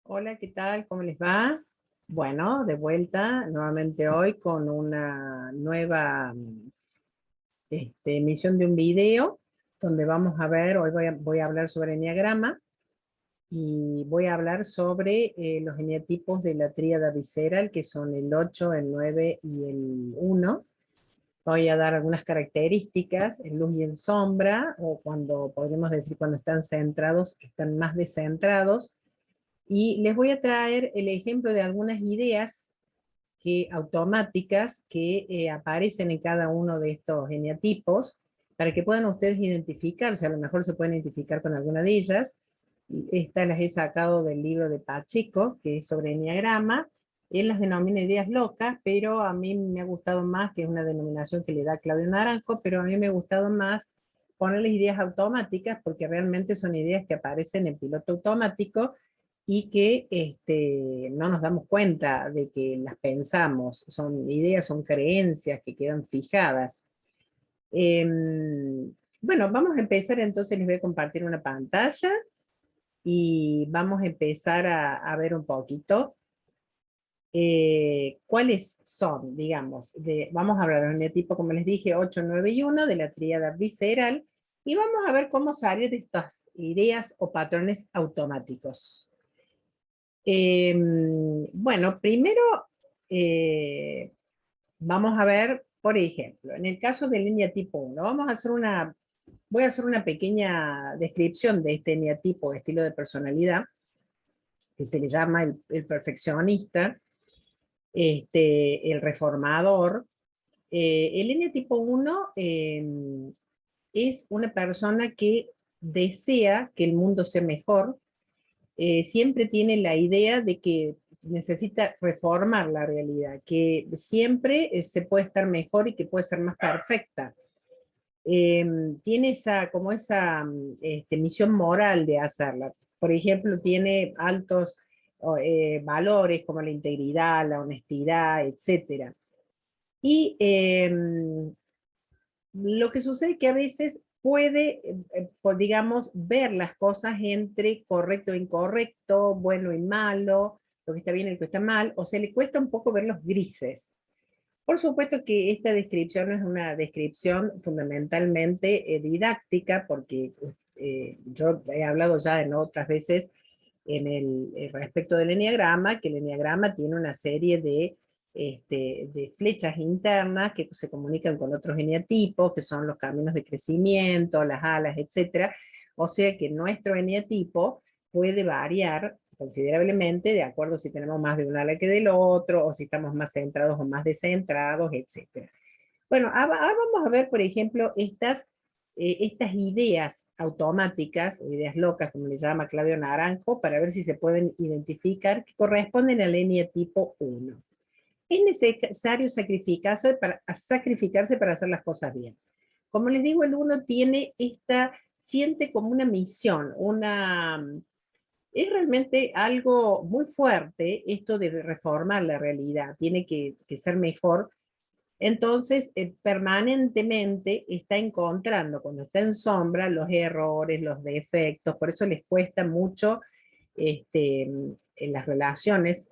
Hola, ¿qué tal? ¿Cómo les va? Bueno, de vuelta nuevamente hoy con una nueva emisión de un video donde vamos a ver, hoy voy a hablar sobre enneagrama y voy a hablar sobre los eneatipos de la tríada visceral, que son el 8, el 9 y el 1. Voy a dar algunas características, en luz y en sombra, o cuando podríamos decir cuando están centrados, están más descentrados. Y les voy a traer el ejemplo de algunas ideas automáticas que aparecen en cada uno de estos eneatipos para que puedan ustedes identificarse. A lo mejor se pueden identificar con alguna de ellas. Estas las he sacado del libro de Pacheco, que es sobre enneagrama. Él las denomina ideas locas, pero a mí me ha gustado más, que es una denominación que le da Claudio Naranjo, pero a mí me ha gustado más ponerles ideas automáticas, porque realmente son ideas que aparecen en piloto automático y que no nos damos cuenta de que las pensamos. Son ideas, son creencias que quedan fijadas. Bueno, vamos a empezar entonces, les voy a compartir una pantalla y vamos a empezar a ver un poquito cuáles son, digamos, vamos a hablar de un eneatipo, como les dije, 8, 9 y 1, de la tríada visceral, y vamos a ver cómo salir de estas ideas o patrones automáticos. Bueno, primero vamos a ver, por ejemplo, en el caso del eneatipo 1, voy a hacer una pequeña descripción de este eneatipo, estilo de personalidad, que se le llama el perfeccionista, el reformador. El eneatipo 1 es una persona que desea que el mundo sea mejor, siempre tiene la idea de que necesita reformar la realidad, que siempre se puede estar mejor y que puede ser más perfecta. Tiene esa misión moral de hacerla. Por ejemplo, tiene altos valores como la integridad, la honestidad, etc. Y lo que sucede es que a veces puede, digamos, ver las cosas entre correcto e incorrecto, bueno y malo, lo que está bien y lo que está mal, o se le cuesta un poco ver los grises. Por supuesto que esta descripción es una descripción fundamentalmente didáctica, porque yo he hablado ya en otras veces respecto del enneagrama, que el enneagrama tiene una serie de flechas internas que se comunican con otros eneatipos, que son los caminos de crecimiento, las alas, etc. O sea que nuestro eneatipo puede variar considerablemente de acuerdo si tenemos más de un ala que del otro, o si estamos más centrados o más descentrados, etc. Bueno, ahora vamos a ver, por ejemplo, estas ideas automáticas, o ideas locas, como le llama Claudio Naranjo, para ver si se pueden identificar, que corresponden al eneatipo 1. Es necesario sacrificarse para hacer las cosas bien. Como les digo, el 1 siente como una misión, es realmente algo muy fuerte esto de reformar la realidad, tiene que ser mejor. Entonces, permanentemente está encontrando, cuando está en sombra, los errores, los defectos, por eso les cuesta mucho en las relaciones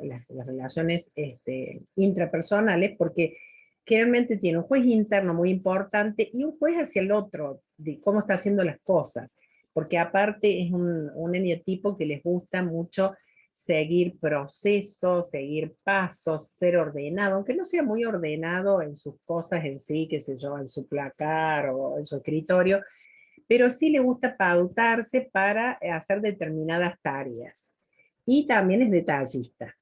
intrapersonales, porque generalmente tiene un juez interno muy importante y un juez hacia el otro, de cómo está haciendo las cosas, porque aparte es un eneatipo que les gusta mucho seguir procesos, seguir pasos, ser ordenado, aunque no sea muy ordenado en sus cosas en sí, qué sé yo, en su placar o en su escritorio, pero sí le gusta pautarse para hacer determinadas tareas. Y también es detallista.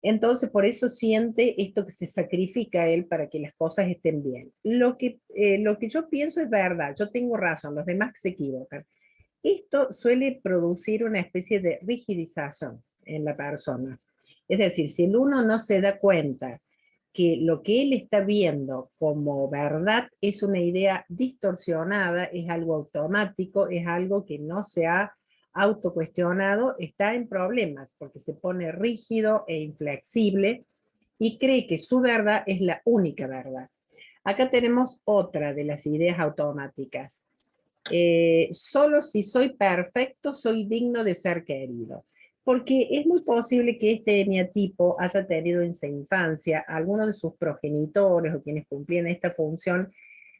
Entonces, por eso siente esto que se sacrifica él para que las cosas estén bien. Lo que yo pienso es verdad, yo tengo razón, los demás se equivocan. Esto suele producir una especie de rigidización en la persona. Es decir, si el uno no se da cuenta que lo que él está viendo como verdad es una idea distorsionada, es algo automático, es algo que no se ha autocuestionado, está en problemas porque se pone rígido e inflexible y cree que su verdad es la única verdad. Acá tenemos otra de las ideas automáticas. Solo si soy perfecto soy digno de ser querido. Porque es muy posible que este eneatipo haya tenido en su infancia algunos de sus progenitores o quienes cumplían esta función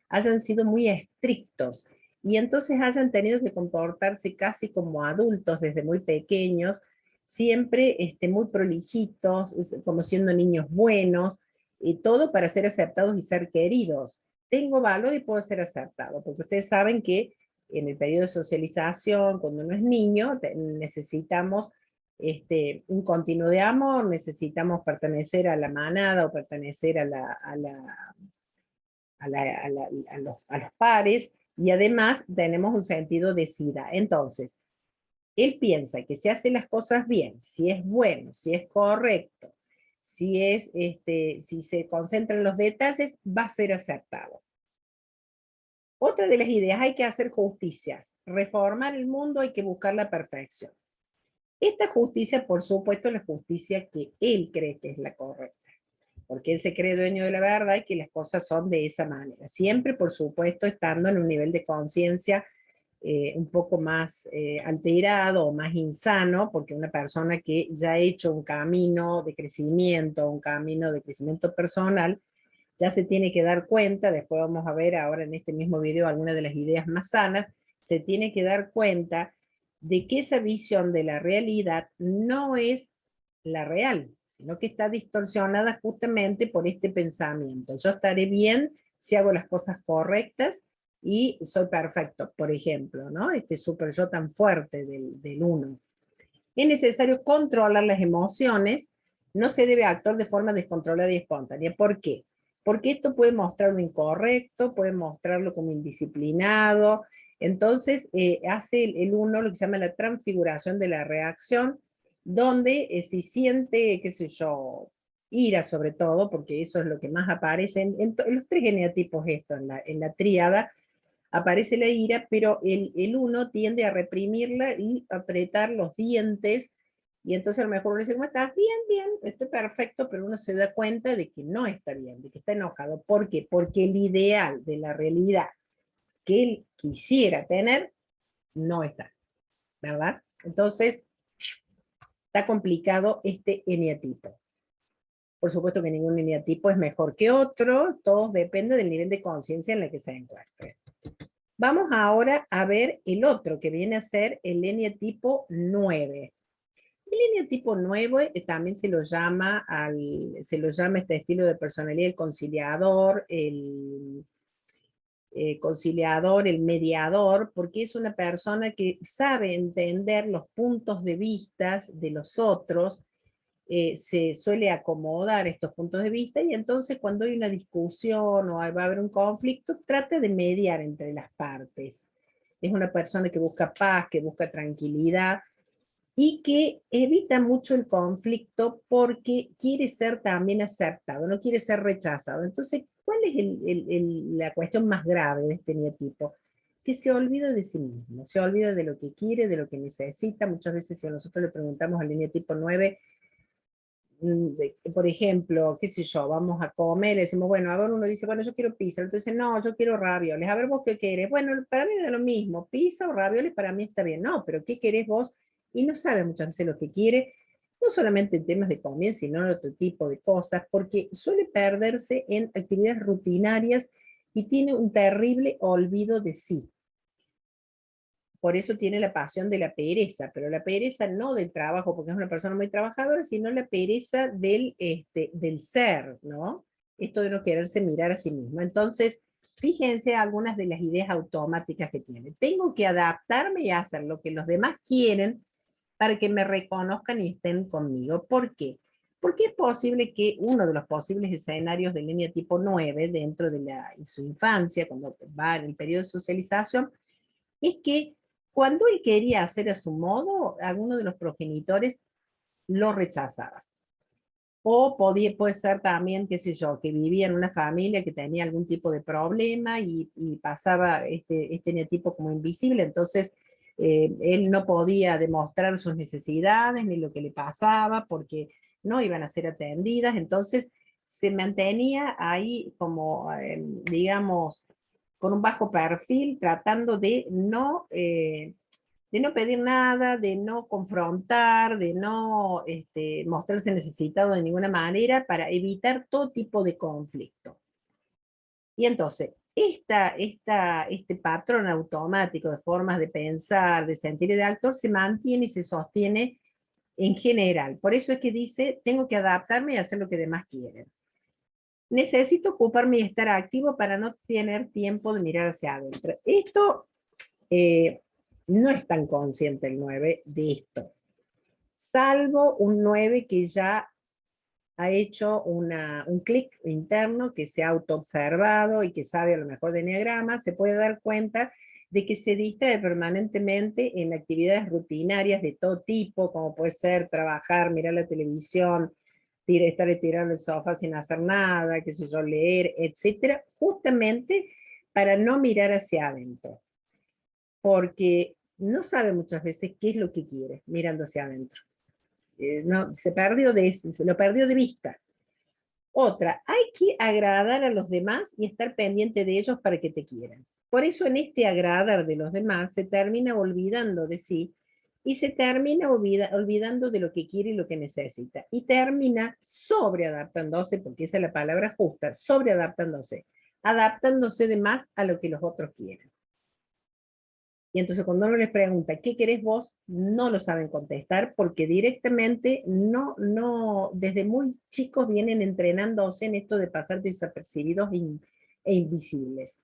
hayan sido muy estrictos y entonces hayan tenido que comportarse casi como adultos desde muy pequeños, siempre muy prolijitos, como siendo niños buenos, y todo para ser aceptados y ser queridos. Tengo valor y puedo ser aceptado, porque ustedes saben que en el periodo de socialización, cuando uno es niño, necesitamos un continuo de amor, necesitamos pertenecer a la manada o pertenecer a los pares, y además tenemos un sentido de sida. Entonces, él piensa que si hace las cosas bien, si es bueno, si es correcto, si se concentra en los detalles, va a ser aceptado. Otra de las ideas, hay que hacer justicias. Reformar el mundo, hay que buscar la perfección. Esta justicia, por supuesto, es la justicia que él cree que es la correcta, porque él se cree dueño de la verdad y que las cosas son de esa manera. Siempre, por supuesto, estando en un nivel de conciencia un poco más alterado o más insano, porque una persona que ya ha hecho un camino de crecimiento personal, ya se tiene que dar cuenta, después vamos a ver ahora en este mismo video algunas de las ideas más sanas, se tiene que dar cuenta de que esa visión de la realidad no es la real, sino que está distorsionada justamente por este pensamiento. Yo estaré bien si hago las cosas correctas y soy perfecto, por ejemplo, ¿no? Este super yo tan fuerte del uno. Es necesario controlar las emociones, no se debe actuar de forma descontrolada y espontánea. ¿Por qué? Porque esto puede mostrarlo incorrecto, puede mostrarlo como indisciplinado. Entonces, hace el uno lo que se llama la transfiguración de la reacción, donde si siente, qué sé yo, ira sobre todo, porque eso es lo que más aparece en los tres geneatipos, esto, en la tríada, aparece la ira, pero el uno tiende a reprimirla y apretar los dientes, y entonces a lo mejor uno dice, ¿cómo estás? Bien, bien, estoy perfecto, pero uno se da cuenta de que no está bien, de que está enojado. ¿Por qué? Porque el ideal de la realidad que él quisiera tener no está, ¿verdad? Entonces, está complicado este eneatipo. Por supuesto que ningún eneatipo es mejor que otro, todo depende del nivel de conciencia en el que se encuentre. Vamos ahora a ver el otro, que viene a ser el eneatipo 9. El eneatipo 9 también se lo llama este estilo de personalidad conciliador, el mediador, porque es una persona que sabe entender los puntos de vista de los otros, se suele acomodar estos puntos de vista, y entonces cuando hay una discusión o va a haber un conflicto, trata de mediar entre las partes. Es una persona que busca paz, que busca tranquilidad y que evita mucho el conflicto porque quiere ser también aceptado, no quiere ser rechazado. Entonces, ¿cuál es la cuestión más grave de este neotipo? Que se olvida de sí mismo, se olvida de lo que quiere, de lo que necesita. Muchas veces si nosotros le preguntamos al eneatipo 9, por ejemplo, qué sé yo, vamos a comer, le decimos, bueno, a ver, uno dice, bueno, yo quiero pizza, entonces, no, yo quiero ravioles, a ver, vos qué querés, bueno, para mí es lo mismo, pizza o ravioles para mí está bien, no, pero ¿qué querés vos? Y no sabe muchas veces lo que quiere, no solamente en temas de comida, sino en otro tipo de cosas, porque suele perderse en actividades rutinarias y tiene un terrible olvido de sí. Por eso tiene la pasión de la pereza, pero la pereza no del trabajo, porque es una persona muy trabajadora, sino la pereza del ser, ¿no? Esto de no quererse mirar a sí mismo. Entonces, fíjense algunas de las ideas automáticas que tiene. Tengo que adaptarme y hacer lo que los demás quieren para que me reconozcan y estén conmigo. ¿Por qué? Porque es posible que uno de los posibles escenarios de línea tipo 9 dentro de su infancia, cuando va en el periodo de socialización, es que cuando él quería hacer a su modo, alguno de los progenitores lo rechazaba. O puede ser también, qué sé yo, que vivía en una familia que tenía algún tipo de problema y pasaba este neotipo como invisible, entonces él no podía demostrar sus necesidades ni lo que le pasaba porque no iban a ser atendidas, entonces se mantenía ahí como, digamos, con un bajo perfil, tratando de no de no pedir nada, de no confrontar, de no mostrarse necesitado de ninguna manera para evitar todo tipo de conflicto. Y entonces, este patrón automático de formas de pensar, de sentir y de actuar se mantiene y se sostiene en general. Por eso es que dice, tengo que adaptarme y hacer lo que demás quieren. Necesito ocuparme y estar activo para no tener tiempo de mirar hacia adentro. Esto eh, no es tan consciente el 9 de esto, salvo un 9 que ya ha hecho un clic interno, que se ha autoobservado y que sabe a lo mejor de enneagrama, se puede dar cuenta de que se distrae permanentemente en actividades rutinarias de todo tipo, como puede ser trabajar, mirar la televisión, estar tirado en el sofá sin hacer nada, qué sé yo, leer, etcétera, justamente para no mirar hacia adentro, porque no sabe muchas veces qué es lo que quiere mirando hacia adentro. No, se lo perdió de vista. Otra, hay que agradar a los demás y estar pendiente de ellos para que te quieran. Por eso en este agradar de los demás se termina olvidando de sí y se termina olvidando de lo que quiere y lo que necesita. Y termina sobreadaptándose, porque esa es la palabra justa, sobreadaptándose, adaptándose de más a lo que los otros quieren. Y entonces cuando uno les pregunta, ¿qué querés vos? No lo saben contestar porque directamente desde muy chicos vienen entrenándose en esto de pasar desapercibidos e invisibles.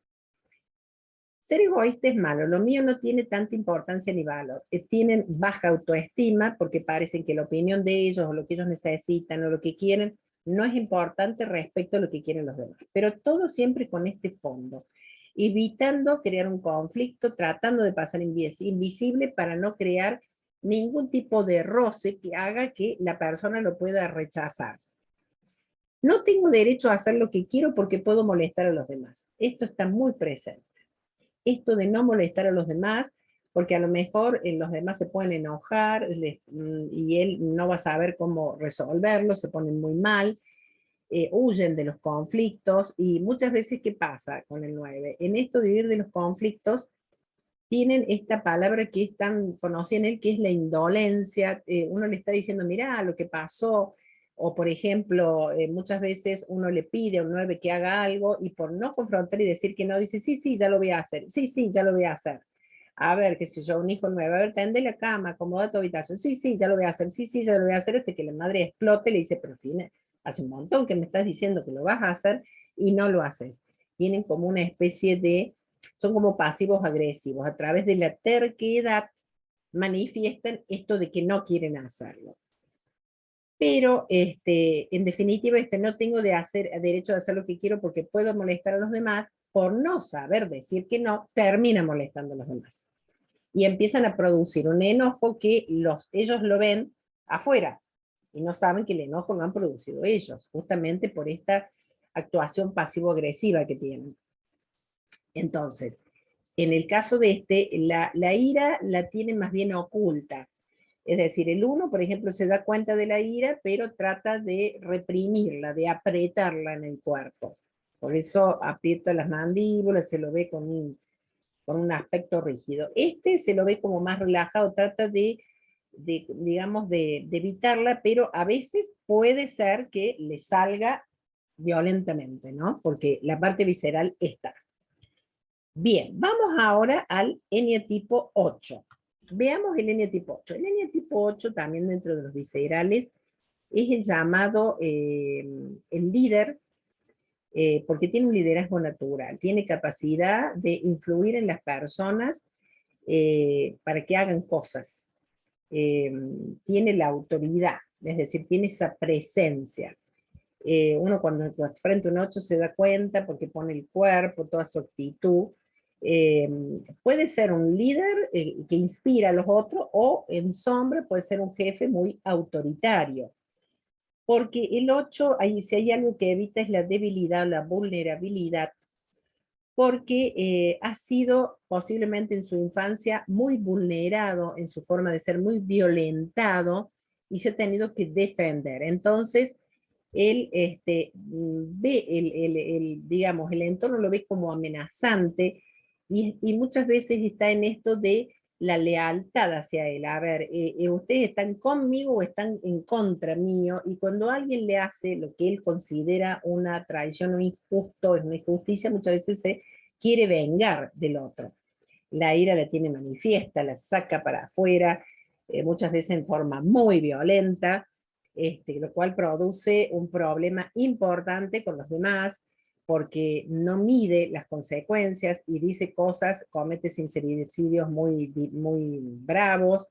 Ser egoísta es malo, lo mío no tiene tanta importancia ni valor. Tienen baja autoestima porque parecen que la opinión de ellos o lo que ellos necesitan o lo que quieren no es importante respecto a lo que quieren los demás. Pero todo siempre con este fondo, evitando crear un conflicto, tratando de pasar invisible para no crear ningún tipo de roce que haga que la persona lo pueda rechazar. No tengo derecho a hacer lo que quiero porque puedo molestar a los demás. Esto está muy presente. Esto de no molestar a los demás, porque a lo mejor los demás se pueden enojar y él no va a saber cómo resolverlo, se ponen muy mal, huyen de los conflictos y muchas veces, ¿qué pasa con el 9? En esto de huir de los conflictos, tienen esta palabra que es tan conocida en él, que es la indolencia. Uno le está diciendo, mira lo que pasó, o por ejemplo, muchas veces uno le pide a un 9 que haga algo, y por no confrontar y decir que no, dice, sí, sí, ya lo voy a hacer, sí, sí, ya lo voy a hacer. A ver, qué sé yo, un hijo 9, a ver, tende la cama, acomoda tu habitación, sí, sí, ya lo voy a hacer, sí, sí, ya lo voy a hacer, hasta que la madre explote y le dice, pero Fina, hace un montón que me estás diciendo que lo vas a hacer y no lo haces. Tienen como una especie de, son como pasivos agresivos, a través de la terquedad manifiestan esto de que no quieren hacerlo. Pero en definitiva no tengo derecho de hacer lo que quiero porque puedo molestar a los demás. Por no saber decir que no, termina molestando a los demás. Y empiezan a producir un enojo que ellos lo ven afuera y no saben que el enojo lo han producido ellos, justamente por esta actuación pasivo-agresiva que tienen. Entonces, en el caso de la ira la tiene más bien oculta. Es decir, el 1, por ejemplo, se da cuenta de la ira, pero trata de reprimirla, de apretarla en el cuerpo. Por eso aprieta las mandíbulas, se lo ve con un aspecto rígido. Se lo ve como más relajado, trata digamos, de evitarla, pero a veces puede ser que le salga violentamente, ¿no? Porque la parte visceral está. Bien, vamos ahora al eneatipo 8. Veamos el eneatipo 8. El eneatipo 8 también dentro de los viscerales es el llamado el líder, porque tiene un liderazgo natural, tiene capacidad de influir en las personas para que hagan cosas. Tiene la autoridad, es decir, tiene esa presencia. Uno cuando frente a un 8 se da cuenta porque pone el cuerpo, toda su actitud. Puede ser un líder que inspira a los otros o en sombra puede ser un jefe muy autoritario. Porque el 8, si hay algo que evita es la debilidad, la vulnerabilidad, porque ha sido posiblemente en su infancia muy vulnerado en su forma de ser, muy violentado y se ha tenido que defender. Entonces, él ve digamos, el entorno lo ve como amenazante y muchas veces está en esto de la lealtad hacia él. A ver, ustedes están conmigo o están en contra mío, y cuando alguien le hace lo que él considera una traición o injusto, es una injusticia, muchas veces se quiere vengar del otro. La ira la tiene manifiesta, la saca para afuera, muchas veces en forma muy violenta, lo cual produce un problema importante con los demás, porque no mide las consecuencias y dice cosas, comete sincericidios muy, muy bravos,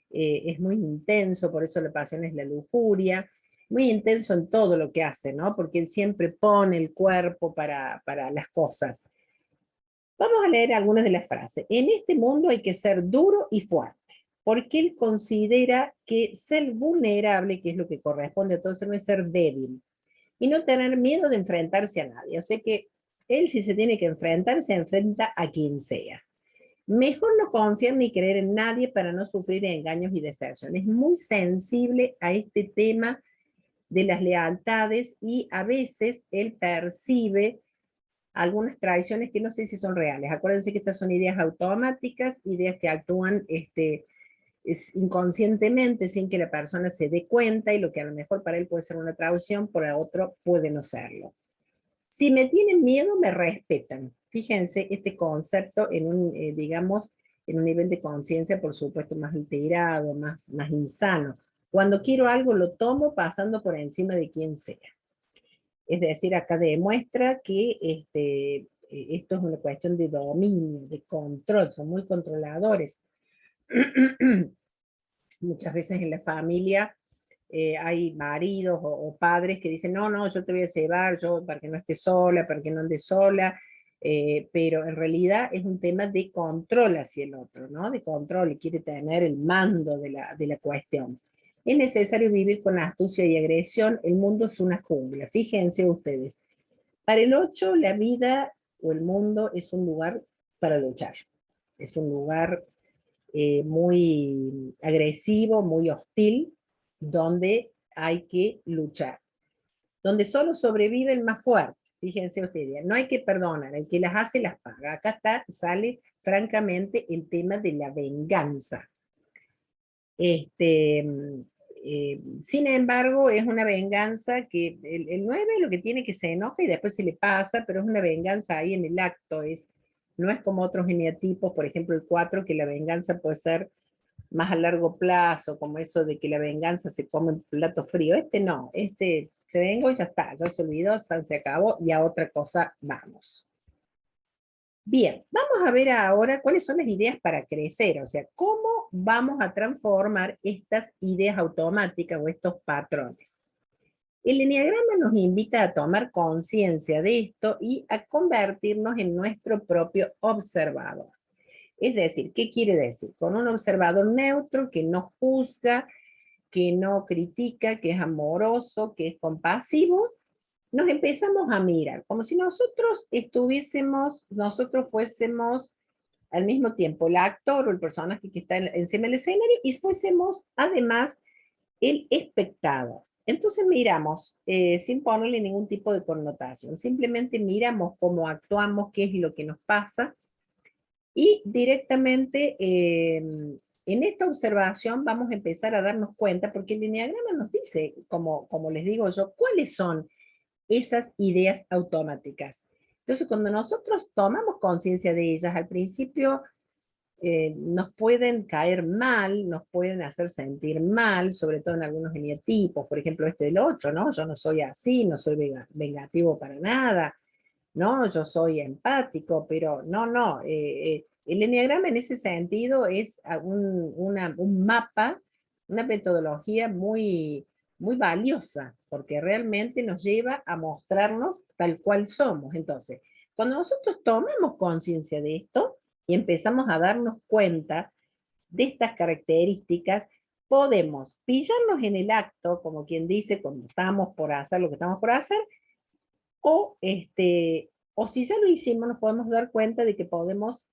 es muy intenso, por eso la pasión es la lujuria, muy intenso en todo lo que hace, ¿no? Porque él siempre pone el cuerpo para las cosas. Vamos a leer algunas de las frases. En este mundo hay que ser duro y fuerte, porque él considera que ser vulnerable, que es lo que corresponde a todo ser, no es ser débil, y no tener miedo de enfrentarse a nadie. O sea que él, si se tiene que enfrentar, se enfrenta a quien sea. Mejor no confiar ni creer en nadie para no sufrir engaños y deserción. Es muy sensible a este tema de las lealtades, y a veces él percibe algunas traiciones que no sé si son reales. Acuérdense que estas son ideas automáticas, ideas que actúan inconscientemente sin que la persona se dé cuenta, y lo que a lo mejor para él puede ser una traición, para otro puede no serlo. Si me tienen miedo, me respetan. Fíjense este concepto en un, digamos, en un nivel de conciencia, por supuesto, más alterado, más insano. Cuando quiero algo, lo tomo pasando por encima de quien sea. Es decir, acá demuestra que esto es una cuestión de dominio, de control, son muy controladores. Muchas veces en la familia hay maridos o padres que dicen, no, no, yo te voy a llevar, yo para que no estés sola, para que no andes sola, pero en realidad es un tema de control hacia el otro, ¿no? De control, y quiere tener el mando de la cuestión. Es necesario vivir con astucia y agresión, el mundo es una jungla, fíjense ustedes. Para el 8, la vida o el mundo es un lugar para luchar, es un lugar muy agresivo, muy hostil, donde hay que luchar, donde solo sobrevive el más fuerte. Fíjense ustedes, no hay que perdonar, el que las hace las paga. Acá está, sale francamente el tema de la venganza. Sin embargo, es una venganza que el 9 lo que tiene que se enoja y después se le pasa, pero es una venganza ahí en el acto, no es como otros eneatipos, por ejemplo el 4, que la venganza puede ser más a largo plazo, como eso de que la venganza se come en plato frío. Este no, este se vengó y ya está, ya se olvidó, se acabó y a otra cosa vamos. Bien, vamos a ver ahora cuáles son las ideas para crecer, o sea, cómo vamos a transformar estas ideas automáticas o estos patrones. El eneagrama nos invita a tomar conciencia de esto y a convertirnos en nuestro propio observador. Es decir, ¿qué quiere decir? Con un observador neutro que no juzga, que no critica, que es amoroso, que es compasivo, nos empezamos a mirar como si nosotros fuésemos al mismo tiempo el actor o el personaje que está encima del escenario, y fuésemos además el espectador. Entonces miramos, sin ponerle ningún tipo de connotación, simplemente miramos cómo actuamos, qué es lo que nos pasa, y directamente en esta observación vamos a empezar a darnos cuenta, porque el eneagrama nos dice, como les digo yo, cuáles son esas ideas automáticas. Entonces, cuando nosotros tomamos conciencia de ellas, al principio nos pueden caer mal, nos pueden hacer sentir mal, sobre todo en algunos eneatipos, por ejemplo este del 8, ¿no? Yo no soy así, no soy vengativo para nada, ¿no? Yo soy empático, pero no. El eneagrama en ese sentido es un mapa, una metodología muy, muy valiosa, porque realmente nos lleva a mostrarnos tal cual somos. Entonces, cuando nosotros tomamos conciencia de esto y empezamos a darnos cuenta de estas características, podemos pillarnos en el acto, como quien dice, cuando estamos por hacer lo que estamos por hacer, o si ya lo hicimos, nos podemos dar cuenta de que podemos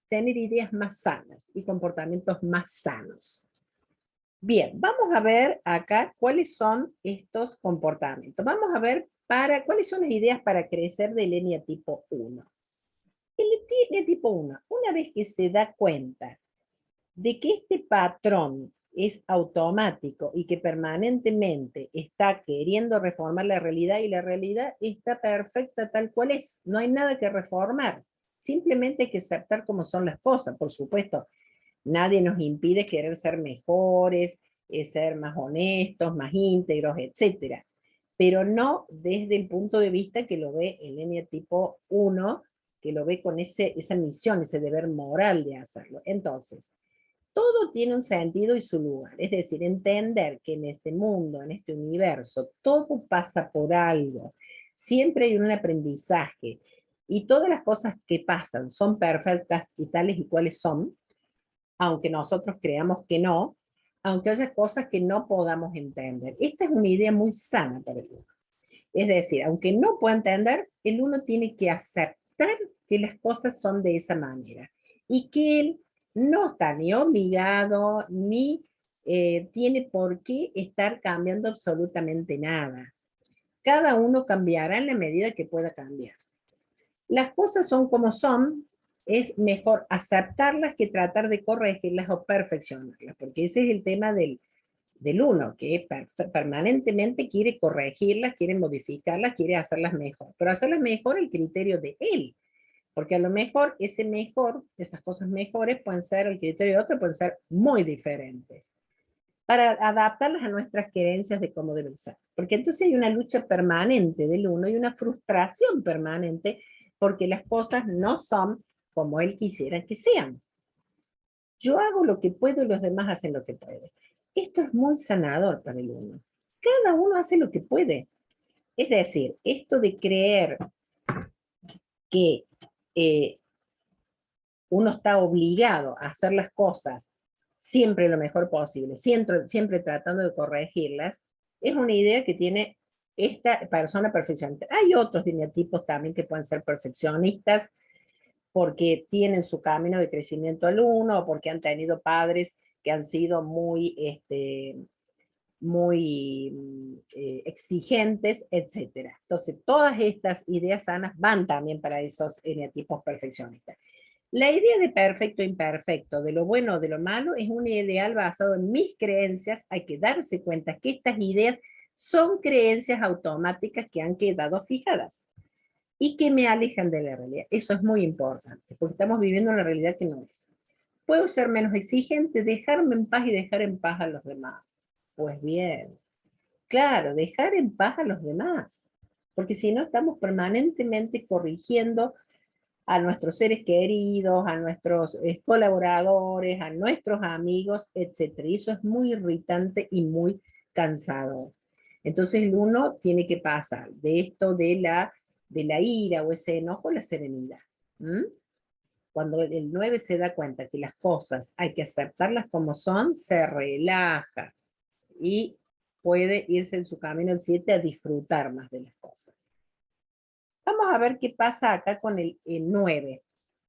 tener ideas más sanas y comportamientos más sanos. Bien, vamos a ver acá cuáles son estos comportamientos. Vamos a ver cuáles son las ideas para crecer del eneatipo 1. El eneatipo 1, una vez que se da cuenta de que este patrón es automático y que permanentemente está queriendo reformar la realidad y la realidad está perfecta tal cual es. No hay nada que reformar. Simplemente hay que aceptar cómo son las cosas. Por supuesto, nadie nos impide querer ser mejores, ser más honestos, más íntegros, etcétera. Pero no desde el punto de vista que lo ve el eneatipo 1, que lo ve con esa misión, ese deber moral de hacerlo. Entonces, todo tiene un sentido y su lugar. Es decir, entender que en este mundo, en este universo, todo pasa por algo. Siempre hay un aprendizaje. Y todas las cosas que pasan son perfectas y tales y cuales son, aunque nosotros creamos que no, aunque haya cosas que no podamos entender. Esta es una idea muy sana para el uno. Es decir, aunque no pueda entender, el uno tiene que aceptar que las cosas son de esa manera y que él no está ni obligado ni tiene por qué estar cambiando absolutamente nada. Cada uno cambiará en la medida que pueda cambiar. Las cosas son como son, es mejor aceptarlas que tratar de corregirlas o perfeccionarlas, porque ese es el tema del uno, que permanentemente quiere corregirlas, quiere modificarlas, quiere hacerlas mejor, pero hacerlas mejor el criterio de él, porque a lo mejor ese mejor, esas cosas mejores pueden ser, el criterio de otro pueden ser muy diferentes, para adaptarlas a nuestras creencias de cómo deben ser. Porque entonces hay una lucha permanente del uno y una frustración permanente porque las cosas no son como él quisiera que sean. Yo hago lo que puedo y los demás hacen lo que pueden. Esto es muy sanador para el uno. Cada uno hace lo que puede. Es decir, esto de creer que eh, uno está obligado a hacer las cosas siempre lo mejor posible, siempre tratando de corregirlas, es una idea que tiene esta persona perfeccionista. Hay otros tipos también que pueden ser perfeccionistas porque tienen su camino de crecimiento al uno o porque han tenido padres que han sido muy exigentes, etcétera. Entonces, todas estas ideas sanas van también para esos eneatipos perfeccionistas. La idea de perfecto e imperfecto, de lo bueno o de lo malo, es un ideal basado en mis creencias. Hay que darse cuenta que estas ideas son creencias automáticas que han quedado fijadas y que me alejan de la realidad. Eso es muy importante, porque estamos viviendo una realidad que no es. Puedo ser menos exigente, dejarme en paz y dejar en paz a los demás. Pues bien, claro, dejar en paz a los demás, porque si no estamos permanentemente corrigiendo a nuestros seres queridos, a nuestros colaboradores, a nuestros amigos, etc. Y eso es muy irritante y muy cansado. Entonces el uno tiene que pasar de esto de la ira o ese enojo a la serenidad. ¿Mm? Cuando el 9 se da cuenta que las cosas hay que aceptarlas como son, se relaja y puede irse en su camino el 7 a disfrutar más de las cosas. Vamos a ver qué pasa acá con el 9,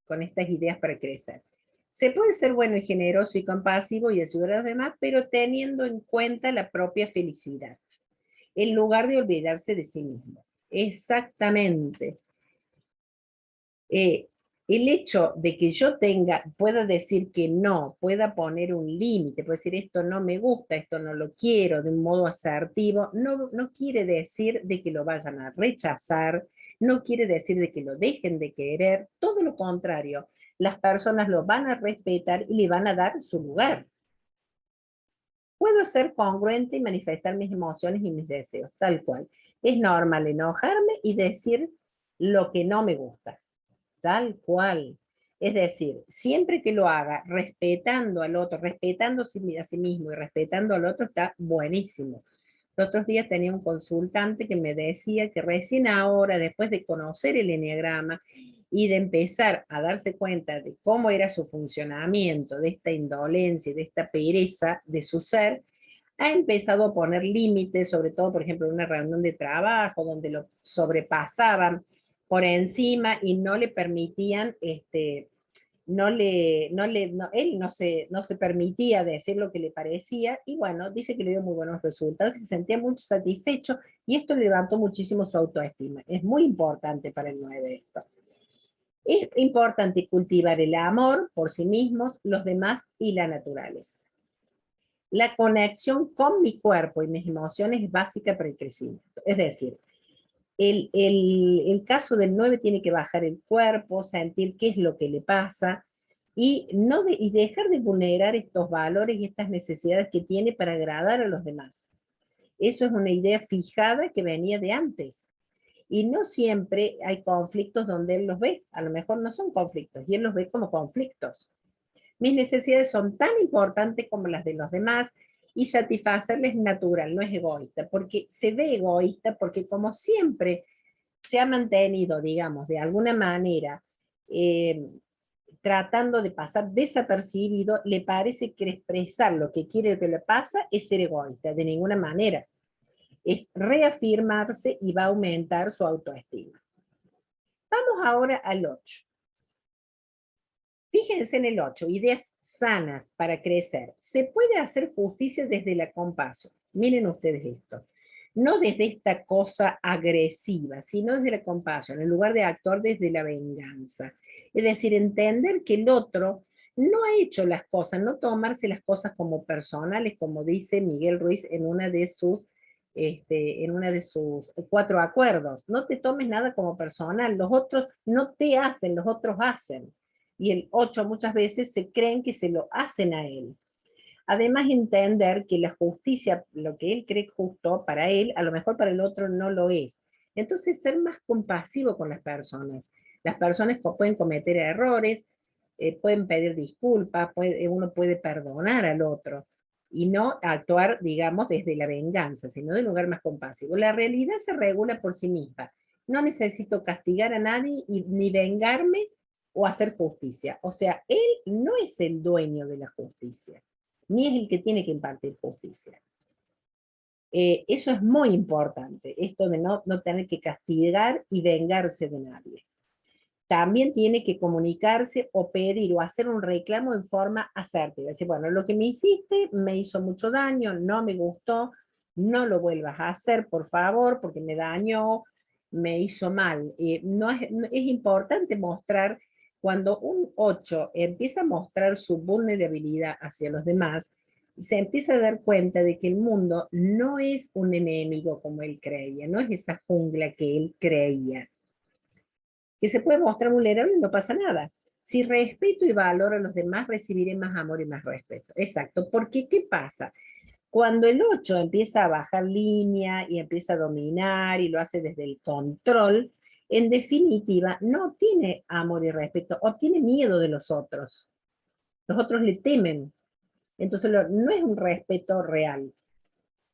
con estas ideas para crecer. Se puede ser bueno y generoso y compasivo y ayudar a los demás, pero teniendo en cuenta la propia felicidad, en lugar de olvidarse de sí mismo. Exactamente. Eh, el hecho de que yo pueda decir que no, pueda poner un límite, pueda decir esto no me gusta, esto no lo quiero, de un modo asertivo, no quiere decir de que lo vayan a rechazar, no quiere decir de que lo dejen de querer, todo lo contrario, las personas lo van a respetar y le van a dar su lugar. Puedo ser congruente y manifestar mis emociones y mis deseos, tal cual. Es normal enojarme y decir lo que no me gusta. Tal cual. Es decir, siempre que lo haga respetando al otro, respetándose a sí mismo y respetando al otro, está buenísimo. Los otros días tenía un consultante que me decía que recién ahora, después de conocer el enneagrama y de empezar a darse cuenta de cómo era su funcionamiento, de esta indolencia, de esta pereza de su ser, ha empezado a poner límites, sobre todo, por ejemplo, en una reunión de trabajo donde lo sobrepasaban por encima y no le permitían, él no se permitía decir lo que le parecía y bueno, dice que le dio muy buenos resultados, que se sentía muy satisfecho y esto le levantó muchísimo su autoestima. Es muy importante para el 9 esto. Es importante cultivar el amor por sí mismos, los demás y la naturaleza. La conexión con mi cuerpo y mis emociones es básica para el crecimiento. Es decir, el caso del 9 tiene que bajar el cuerpo, sentir qué es lo que le pasa y, y dejar de vulnerar estos valores y estas necesidades que tiene para agradar a los demás. Eso es una idea fijada que venía de antes. Y no siempre hay conflictos donde él los ve. A lo mejor no son conflictos y él los ve como conflictos. Mis necesidades son tan importantes como las de los demás y satisfacerles es natural, no es egoísta, porque se ve egoísta porque como siempre se ha mantenido, digamos, de alguna manera, eh, tratando de pasar desapercibido, le parece que expresar lo que quiere que le pasa es ser egoísta, de ninguna manera. Es reafirmarse y va a aumentar su autoestima. Vamos ahora al 8. Fíjense en el 8, ideas sanas para crecer. Se puede hacer justicia desde la compasión. Miren ustedes esto. No desde esta cosa agresiva, sino desde la compasión, en lugar de actuar desde la venganza. Es decir, entender que el otro no ha hecho las cosas, no tomarse las cosas como personales, como dice Miguel Ruiz en una de sus, en una de sus 4 acuerdos. No te tomes nada como personal, los otros no te hacen, los otros hacen. Y el 8 muchas veces se creen que se lo hacen a él. Además, entender que la justicia, lo que él cree justo para él, a lo mejor para el otro no lo es. Entonces, ser más compasivo con las personas. Las personas pueden cometer errores, pueden pedir disculpas, uno puede perdonar al otro y no actuar, digamos, desde la venganza, sino del lugar más compasivo. La realidad se regula por sí misma. No necesito castigar a nadie ni vengarme o hacer justicia. O sea, él no es el dueño de la justicia, ni es el que tiene que impartir justicia. Eso es muy importante, esto de no tener que castigar y vengarse de nadie. También tiene que comunicarse o pedir o hacer un reclamo en forma asertiva. Decir, bueno, lo que me hiciste me hizo mucho daño, no me gustó, no lo vuelvas a hacer, por favor, porque me dañó, me hizo mal. Es importante mostrar, cuando un 8 empieza a mostrar su vulnerabilidad hacia los demás, se empieza a dar cuenta de que el mundo no es un enemigo como él creía, no es esa jungla que él creía, que se puede mostrar vulnerable y no pasa nada. Si respeto y valoro a los demás, recibiré más amor y más respeto. Exacto, porque ¿qué pasa? Cuando el 8 empieza a bajar línea y empieza a dominar y lo hace desde el control, en definitiva, no tiene amor y respeto, obtiene miedo de los otros. Los otros le temen. Entonces no es un respeto real,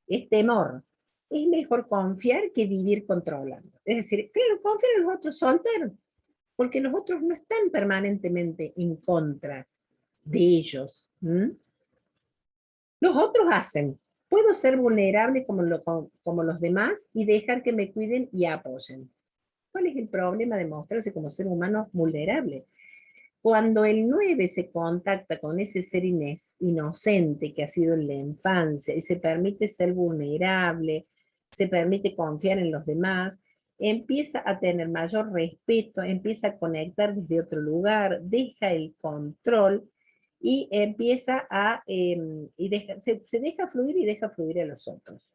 es temor. Es mejor confiar que vivir controlando. Es decir, claro, confiar en los otros, soltar, porque los otros no están permanentemente en contra de ellos. Los otros hacen. Puedo ser vulnerable como los demás y dejar que me cuiden y apoyen. ¿Cuál es el problema de mostrarse como ser humano vulnerable? Cuando el 9 se contacta con ese ser inocente que ha sido en la infancia y se permite ser vulnerable, se permite confiar en los demás, empieza a tener mayor respeto, empieza a conectar desde otro lugar, deja el control y empieza a, se deja fluir y deja fluir a los otros.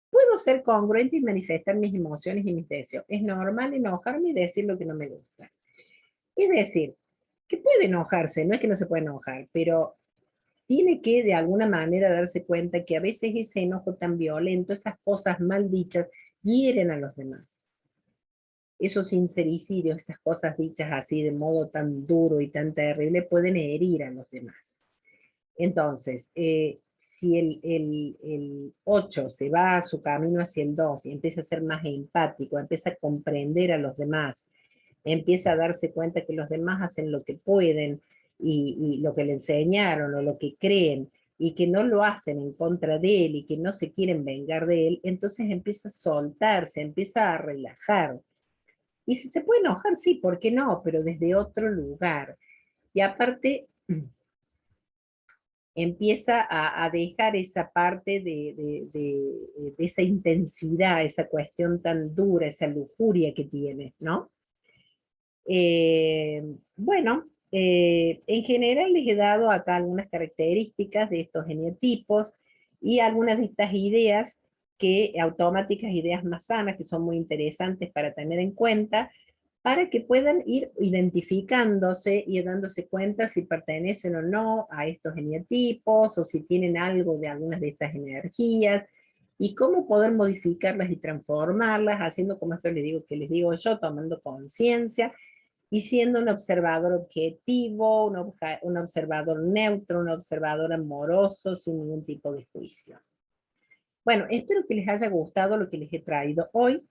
Puedo ser congruente y manifestar mis emociones y mis deseos. Es normal enojarme y decir lo que no me gusta. Es decir, que puede enojarse, no es que no se puede enojar, pero tiene que de alguna manera darse cuenta que a veces ese enojo tan violento, esas cosas mal dichas, hieren a los demás. Esos sincericidios, esas cosas dichas así de modo tan duro y tan terrible, pueden herir a los demás. Entonces, si el 8 se va a su camino hacia el 2 y empieza a ser más empático, empieza a comprender a los demás, empieza a darse cuenta que los demás hacen lo que pueden y lo que le enseñaron o lo que creen y que no lo hacen en contra de él y que no se quieren vengar de él, entonces empieza a soltarse, empieza a relajar. Y si se puede enojar, sí, ¿por qué no? Pero desde otro lugar. Y aparte, empieza a dejar esa parte de esa intensidad, esa cuestión tan dura, esa lujuria que tiene, ¿no? Bueno, en general les he dado acá algunas características de estos genotipos y algunas de estas ideas que automáticas, ideas más sanas, que son muy interesantes para tener en cuenta, para que puedan ir identificándose y dándose cuenta si pertenecen o no a estos genotipos o si tienen algo de algunas de estas energías y cómo poder modificarlas y transformarlas, haciendo como esto les digo, que les digo yo, tomando conciencia y siendo un observador objetivo, un observador neutro, un observador amoroso, sin ningún tipo de juicio. Bueno, espero que les haya gustado lo que les he traído hoy.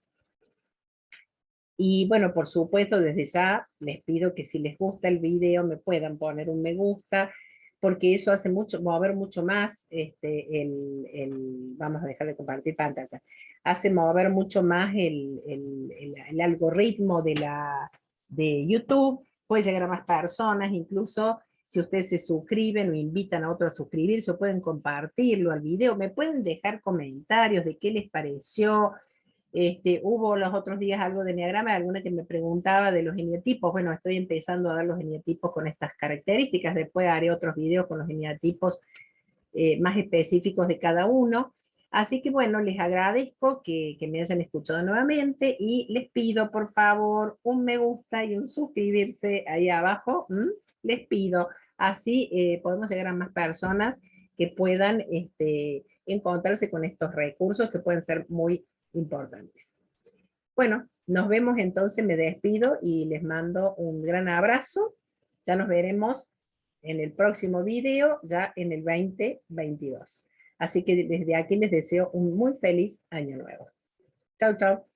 Y bueno, por supuesto, desde ya les pido que si les gusta el video me puedan poner un me gusta, porque eso hace mucho, mover mucho más, vamos a dejar de compartir pantalla, hace mover mucho más el algoritmo de YouTube, puede llegar a más personas, incluso si ustedes se suscriben o invitan a otros a suscribirse, o pueden compartirlo al video, me pueden dejar comentarios de qué les pareció. Hubo los otros días algo de enneagrama, alguna que me preguntaba de los eneatipos. Bueno, estoy empezando a dar los eneatipos con estas características. Después haré otros videos con los eneatipos más específicos de cada uno. Así que bueno, les agradezco que me hayan escuchado nuevamente y les pido por favor un me gusta y un suscribirse ahí abajo. Les pido, así podemos llegar a más personas que puedan encontrarse con estos recursos que pueden ser muy importantes. Bueno, nos vemos entonces, me despido y les mando un gran abrazo. Ya nos veremos en el próximo video, ya en el 2022. Así que desde aquí les deseo un muy feliz año nuevo. Chau, chau.